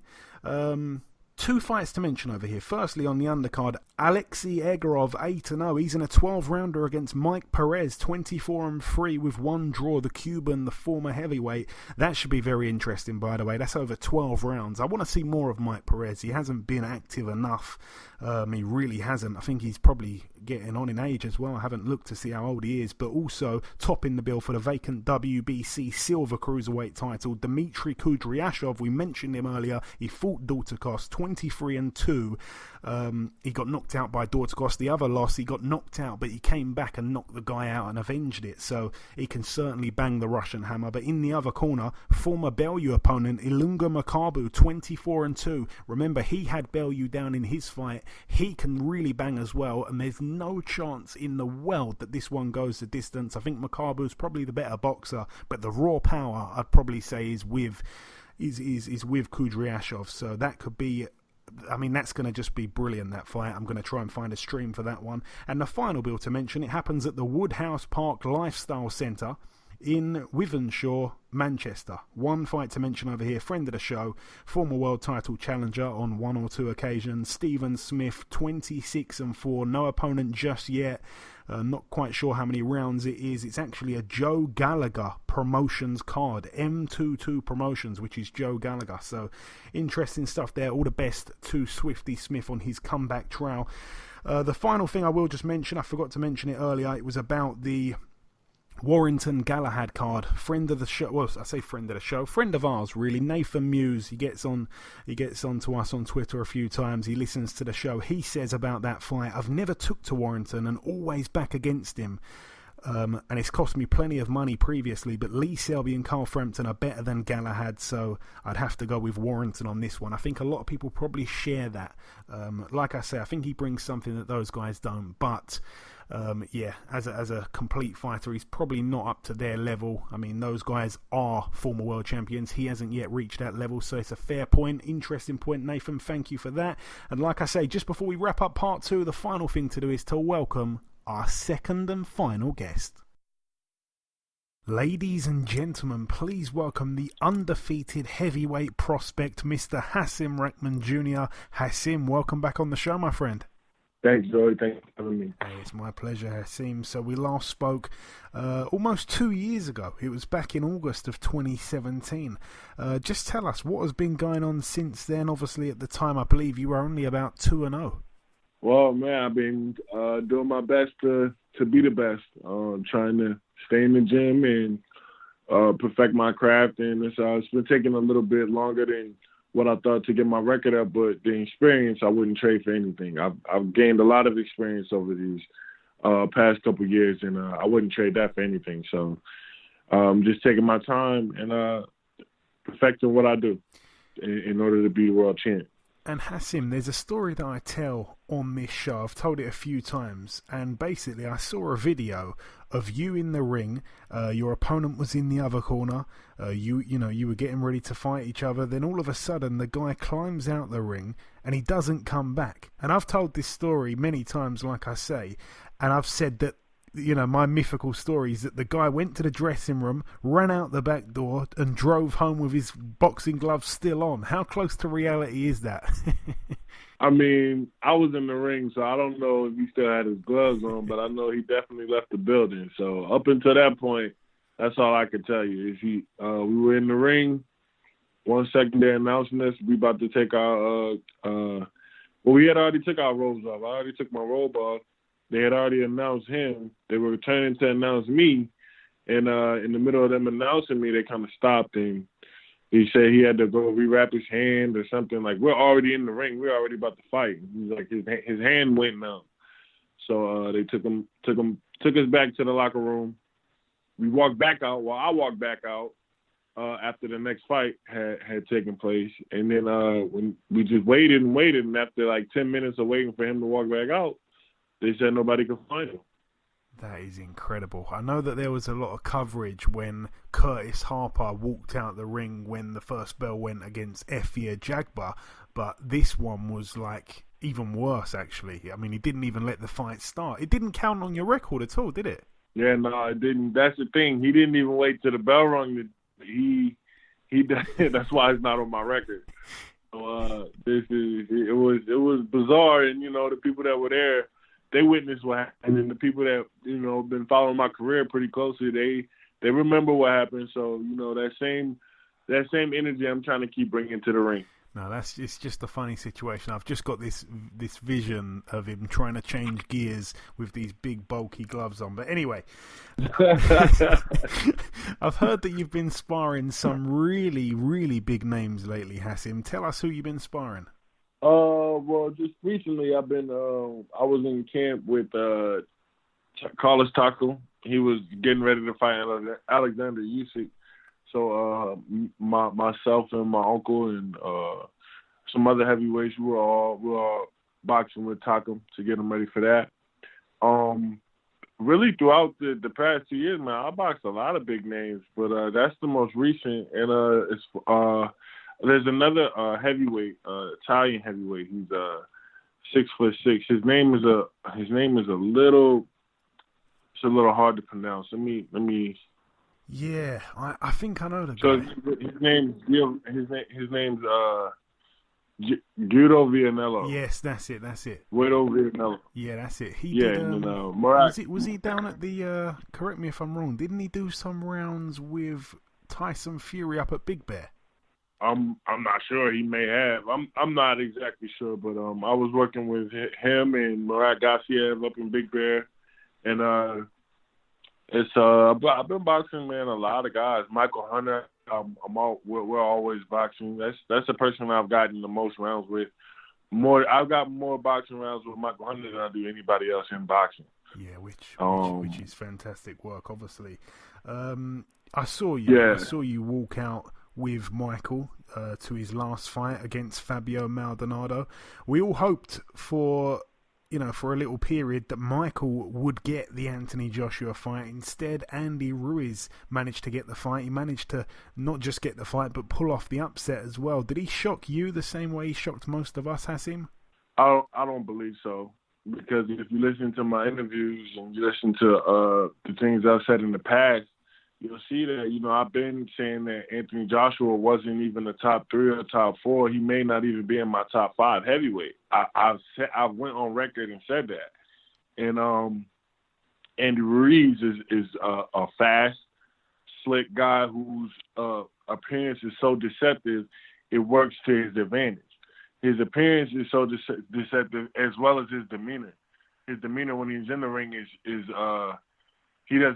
Two fights to mention over here. Firstly, on the undercard, Alexei Egorov, 8-0. He's in a 12-rounder against Mike Perez, 24-3 with one draw. The Cuban, the former heavyweight. That should be very interesting, by the way. That's over 12 rounds. I want to see more of Mike Perez. He hasn't been active enough. He really hasn't. I think he's probably getting on in age as well. I haven't looked to see how old he is, but also topping the bill for the vacant WBC Silver Cruiserweight title, Dmitry Kudryashov. We mentioned him earlier. He fought Dorticos, 23-2. He got knocked out by Dorticos. The other loss, he got knocked out, but he came back and knocked the guy out and avenged it. So he can certainly bang the Russian hammer. But in the other corner, former Bellew opponent Ilunga Makabu, 24-2. Remember, he had Bellew down in his fight. He can really bang as well, and there's no chance in the world that this one goes the distance. I think Makabu's probably the better boxer, but the raw power, I'd probably say, is with Kudryashov. So that could be... that's going to just be brilliant, that fight. I'm going to try and find a stream for that one. And the final bill to mention, it happens at the Woodhouse Park Lifestyle Centre in Wivenshaw, Manchester. One fight to mention over here, friend of the show, former world title challenger on one or two occasions, Stephen Smith, 26-4, no opponent just yet. Not quite sure how many rounds it is. It's actually a Joe Gallagher Promotions card, M22 Promotions, which is Joe Gallagher. So interesting stuff there. All the best to Swifty Smith on his comeback trail. The final thing I will just mention, I forgot to mention it earlier, it was about the Warrington Galahad card, friend of the show. Well, I say friend of the show, friend of ours, really. Nathan Muse. He gets on to us on Twitter a few times. He listens to the show. He says about that fight, I've never took to Warrington and always back against him. And it's cost me plenty of money previously, but Lee Selby and Carl Frampton are better than Galahad, so I'd have to go with Warrington on this one. I think a lot of people probably share that. Like I say, I think he brings something that those guys don't, but as a complete fighter, he's probably not up to their level. I mean, those guys are former world champions. He hasn't yet reached that level, so it's a fair point, interesting point, Nathan. Thank you for that. And like I say, just before we wrap up part 2, the final thing to do is to welcome our second and final guest. Ladies and gentlemen, please welcome the undefeated heavyweight prospect, Mr. Hasim Rahman Jr. Hasim, welcome back on the show, my friend. Thanks, Joey. Thanks for having me. Hey, it's my pleasure, Hasim. So we last spoke almost 2 years ago. It was back in August of 2017. Just tell us, what has been going on since then? Obviously, at the time, I believe you were only about 2-0. Well, man, I've been doing my best to be the best. Trying to stay in the gym and perfect my craft. And it's been taking a little bit longer than what I thought to get my record up, but the experience I wouldn't trade for anything. I've gained a lot of experience over these past couple of years, and I wouldn't trade that for anything. So just taking my time and perfecting what I do in order to be the world champ. And Hasim, there's a story that I tell on this show. I've told it a few times, and basically I saw a video of you in the ring. Your opponent was in the other corner. You were getting ready to fight each other. Then all of a sudden, the guy climbs out the ring and he doesn't come back. And I've told this story many times, like I say, and I've said that, you know, my mythical story is that the guy went to the dressing room, ran out the back door, and drove home with his boxing gloves still on. How close to reality is that? I mean, I was in the ring, so I don't know if he still had his gloves on, but I know he definitely left the building. So up until that point, that's all I can tell you. Is we were in the ring. 1 second they're announcing us. We about to take our we had already took our robes off. I already took my robe off. They had already announced him. They were returning to announce me. And in the middle of them announcing me, they kind of stopped him. He said he had to go rewrap his hand or something. Like, we're already in the ring. We're already about to fight. He's like, his hand went numb. So they took us back to the locker room. We walked back out. Well, I walked back out after the next fight had taken place. And then when we just waited, and after like 10 minutes of waiting for him to walk back out, they said nobody could find him. That is incredible. I know that there was a lot of coverage when Curtis Harper walked out the ring when the first bell went against Efia Jagba, but this one was like even worse, actually. I mean, he didn't even let the fight start. It didn't count on your record at all, did it? Yeah, no, it didn't. That's the thing. He didn't even wait till the bell rung. That's why it's not on my record. So it was bizarre, and the people that were there, they witnessed what happened, and the people that been following my career pretty closely, they remember what happened. So that same energy I'm trying to keep bringing to the ring. No, it's just a funny situation. I've just got this vision of him trying to change gears with these big bulky gloves on. But anyway, I've heard that you've been sparring some really, really big names lately, Hasim. Tell us who you've been sparring. Well, just recently I've been I was in camp with Carlos Taco. He was getting ready to fight Alexander Usyk. So myself and my uncle and some other heavyweights, we were all boxing with Takam to get him ready for that. Really throughout the past 2 years, man, I boxed a lot of big names, but that's the most recent. And there's another heavyweight, Italian heavyweight. He's 6'6". His name is a little hard to pronounce. Let me. Yeah, I think I know the guy. So his name's Guido Vianello. Yes, that's it. Guido Vianello. Yeah, that's it. Murat. Was he down at the? Correct me if I'm wrong. Didn't he do some rounds with Tyson Fury up at Big Bear? I'm not sure. He may have. I'm not exactly sure, but I was working with him and Murat Gassiev up in Big Bear, and It's I've been boxing, man. A lot of guys. Michael Hunter. We're always boxing. That's the person I've gotten the most rounds with. I've got more boxing rounds with Michael Hunter than I do anybody else in boxing. Yeah, which is fantastic work. Obviously, I saw you. Yeah. I saw you walk out with Michael to his last fight against Fabio Maldonado. We all hoped for a little period that Michael would get the Anthony Joshua fight. Instead, Andy Ruiz managed to get the fight. He managed to not just get the fight, but pull off the upset as well. Did he shock you the same way he shocked most of us, Hasim? I don't believe so. Because if you listen to my interviews and you listen to the things I've said in the past, you'll see that, I've been saying that Anthony Joshua wasn't even the top 3 or top 4. He may not even be in my top 5 heavyweight. I went on record and said that. And Andy Ruiz is a fast, slick guy whose appearance is so deceptive, it works to his advantage. His appearance is so deceptive, as well as his demeanor. His demeanor when he's in the ring is he has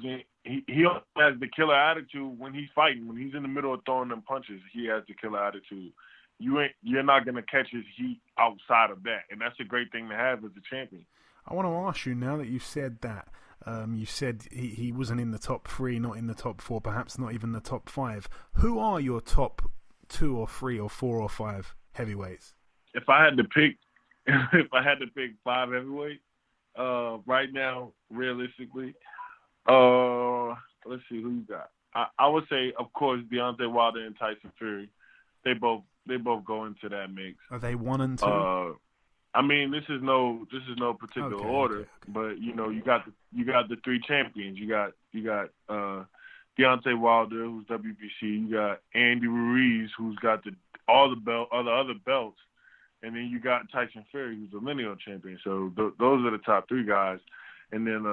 the killer attitude when he's fighting. When he's in the middle of throwing them punches, he has the killer attitude. You're not gonna catch his heat outside of that, and that's a great thing to have as a champion. I want to ask you, now that you've said that, you said he wasn't in the top 3, not in the top 4, perhaps not even the top 5. Who are your top 2 or 3 or 4 or 5 heavyweights? If I had to pick 5 heavyweights right now, realistically, let's see who you got. I would say, of course, Deontay Wilder and Tyson Fury. They both go into that mix. Are they 1 and 2? I mean, this is no particular order, okay. But you got the 3 champions. You got Deontay Wilder, who's WBC. You got Andy Ruiz, who's got all the other belts. And then you got Tyson Fury, who's a lineal champion. So those are the top 3 guys. And then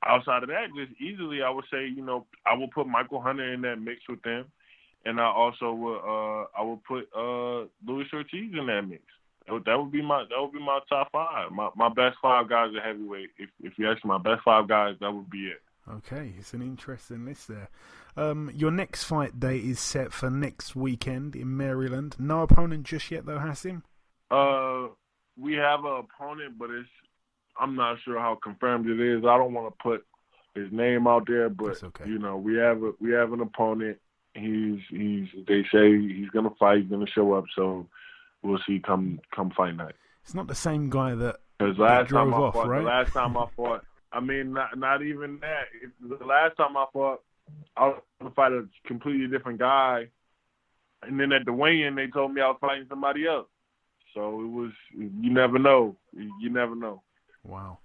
outside of that, just easily, I would say, I will put Michael Hunter in that mix with them. And I also would put Luis Ortiz in that mix. That would be my top 5. My best 5 guys are heavyweight. If you ask me, my best 5 guys, that would be it. Okay, it's an interesting list there. Your next fight date is set for next weekend in Maryland. No opponent just yet, though, Hasim? We have an opponent, but I'm not sure how confirmed it is. I don't want to put his name out there, but okay. We have an opponent. They say he's gonna fight, he's gonna show up, so we'll see come fight night. It's not the same guy that drove off, right? The last time I fought, I mean, not even that. The last time I fought, I was gonna fight a completely different guy, and then at the weigh-in, they told me I was fighting somebody else. So it was, you never know. You never know. Wow.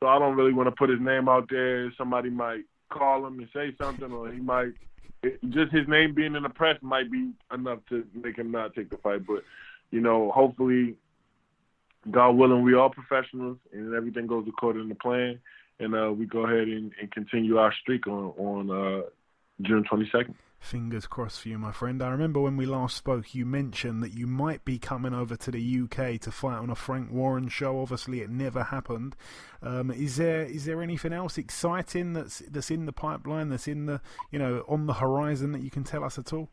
So I don't really want to put his name out there. Somebody might call him and say something, or he might, just his name being in the press might be enough to make him not take the fight. But, hopefully, God willing, we are professionals and everything goes according to plan. And we go ahead and continue our streak on June 22nd. Fingers crossed for you, my friend. I remember when we last spoke, you mentioned that you might be coming over to the UK to fight on a Frank Warren show. Obviously, it never happened. Is there anything else exciting that's in the pipeline, that's in the on the horizon that you can tell us at all?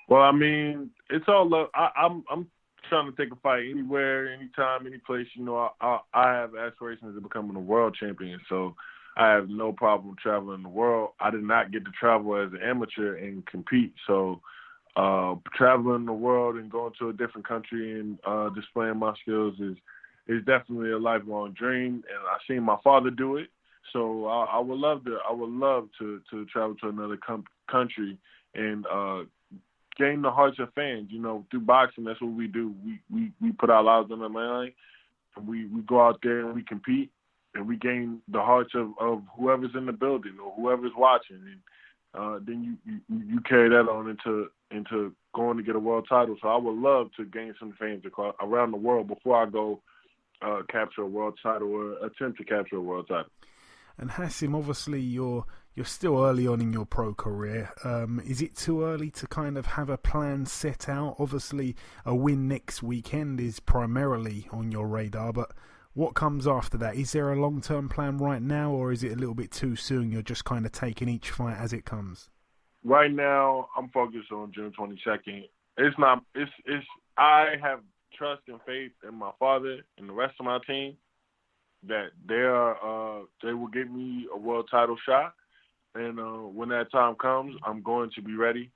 Well, I mean, it's all love. I'm trying to take a fight anywhere, anytime, any place. I have aspirations of becoming a world champion, so I have no problem traveling the world. I did not get to travel as an amateur and compete. So traveling the world and going to a different country and displaying my skills is definitely a lifelong dream. And I've seen my father do it. So I would love to travel to another country and gain the hearts of fans. Through boxing, that's what we do. We put our lives on the line. And we go out there and we compete. And we gain the hearts of whoever's in the building or whoever's watching, and then you carry that on into going to get a world title. So I would love to gain some fans around the world before I go capture a world title or attempt to capture a world title. And Hasim, obviously you're still early on in your pro career. Is it too early to kind of have a plan set out? Obviously, a win next weekend is primarily on your radar, but What comes after that? Is there a long-term plan right now, or is it a little bit too soon? You're just kind of taking each fight as it comes? Right now, I'm focused on June 22nd. I have trust and faith in my father and the rest of my team that they will give me a world title shot. And when that time comes, I'm going to be ready.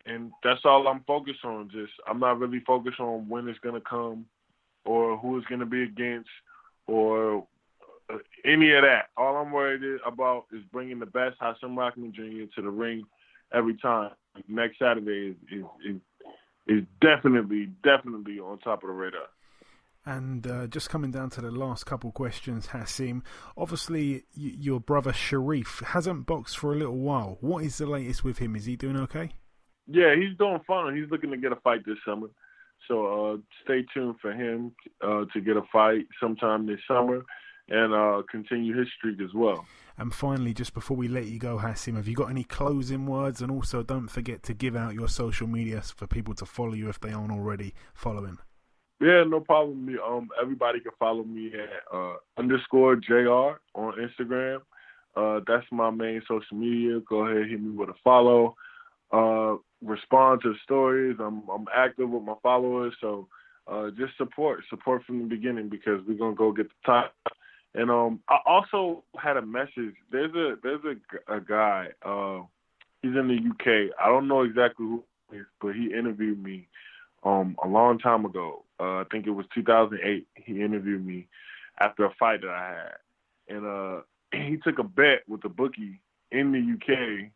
And that's all I'm focused on. I'm not really focused on when it's going to come or who it's going to be against or any of that. All I'm worried about is bringing the best Hasim Rahman Jr. to the ring every time. Next Saturday is definitely on top of the radar. And just coming down to the last couple questions, Hasim. Obviously, your brother Sharif hasn't boxed for a little while. What is the latest with him? Is he doing okay? Yeah, he's doing fine. He's looking to get a fight this summer. So stay tuned for him to get a fight sometime this summer and continue his streak as well. And finally, just before we let you go, Hasim, have you got any closing words? And also, don't forget to give out your social media for people to follow you if they aren't already following. Yeah, no problem. Everybody can follow me at _JR on Instagram. That's my main social media. Go ahead, hit me with a follow. Respond to stories. I'm active with my followers, so just support from the beginning because we're gonna go get the top. And I also had a message. There's a guy. He's in the UK. I don't know exactly who he is, but he interviewed me a long time ago. I think it was 2008. He interviewed me after a fight that I had, and he took a bet with the bookie in the UK.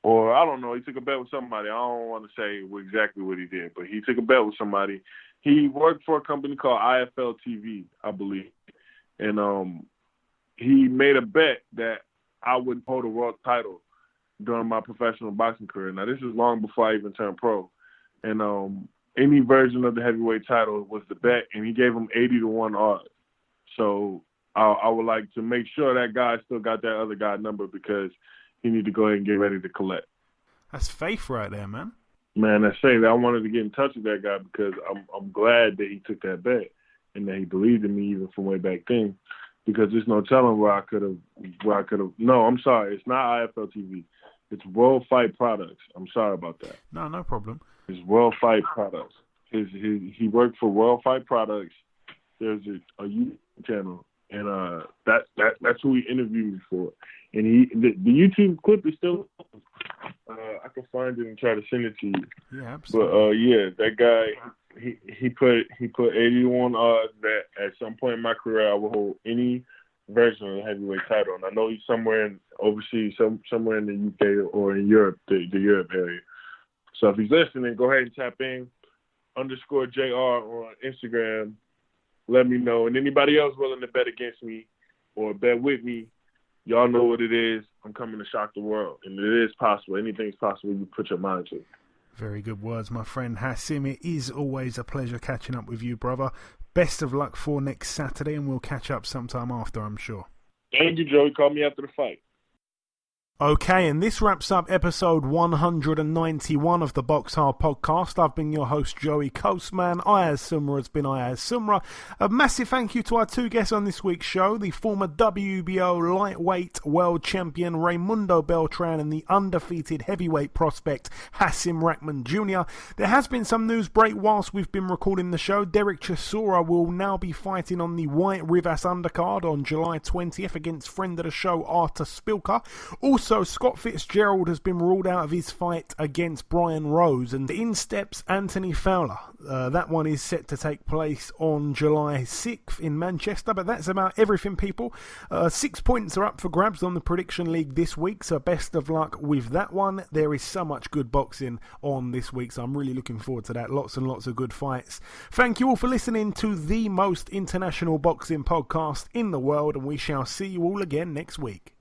Or, I don't know, he took a bet with somebody. I don't want to say exactly what he did, but he took a bet with somebody. He worked for a company called IFL TV, I believe. And he made a bet that I would hold a world title during my professional boxing career. Now, this is long before I even turned pro. And any version of the heavyweight title was the bet, and he gave him 80-1 odds. So I would like to make sure that guy still got that other guy number because he need to go ahead and get ready to collect. That's faith right there, man. Man, that's faith. I wanted to get in touch with that guy because I'm glad that he took that bet and that he believed in me even from way back then. Because there's no telling where I could have. No, I'm sorry. It's not IFL TV. It's World Fight Products. I'm sorry about that. No problem. It's World Fight Products. He worked for World Fight Products. There's a YouTube channel, and that's who he interviewed me for. And the YouTube clip is still. I can find it and try to send it to you. Yeah, absolutely. But that guy, he put 81 odds that at some point in my career I will hold any version of the heavyweight title. And I know he's somewhere overseas, somewhere in the UK or in Europe, the Europe area. So if he's listening, go ahead and tap in _JR on Instagram. Let me know. And anybody else willing to bet against me or bet with me, y'all know what it is. I'm coming to shock the world. And it is possible. Anything's possible you put your mind to. Very good words, my friend Hasim. It is always a pleasure catching up with you, brother. Best of luck for next Saturday, and we'll catch up sometime after, I'm sure. Thank you, Joey. Call me after the fight. Okay, and this wraps up episode 191 of the BoxHard Podcast. I've been your host, Joey Coastman. Ayaz Sumra has been Ayaz Sumra. A massive thank you to our two guests on this week's show, the former WBO Lightweight World Champion Raimundo Beltran and the undefeated heavyweight prospect Hasim Rahman Jr. There has been some news break whilst we've been recording the show. Derek Chisora will now be fighting on the White Rivas undercard on July 20th against friend of the show, Artur Spilka. Also, Scott Fitzgerald has been ruled out of his fight against Brian Rose, and in steps Anthony Fowler. That one is set to take place on July 6th in Manchester, but that's about everything, people. 6 points are up for grabs on the Prediction League this week, so best of luck with that one. There is so much good boxing on this week, so I'm really looking forward to that. Lots and lots of good fights. Thank you all for listening to the most international boxing podcast in the world, and we shall see you all again next week.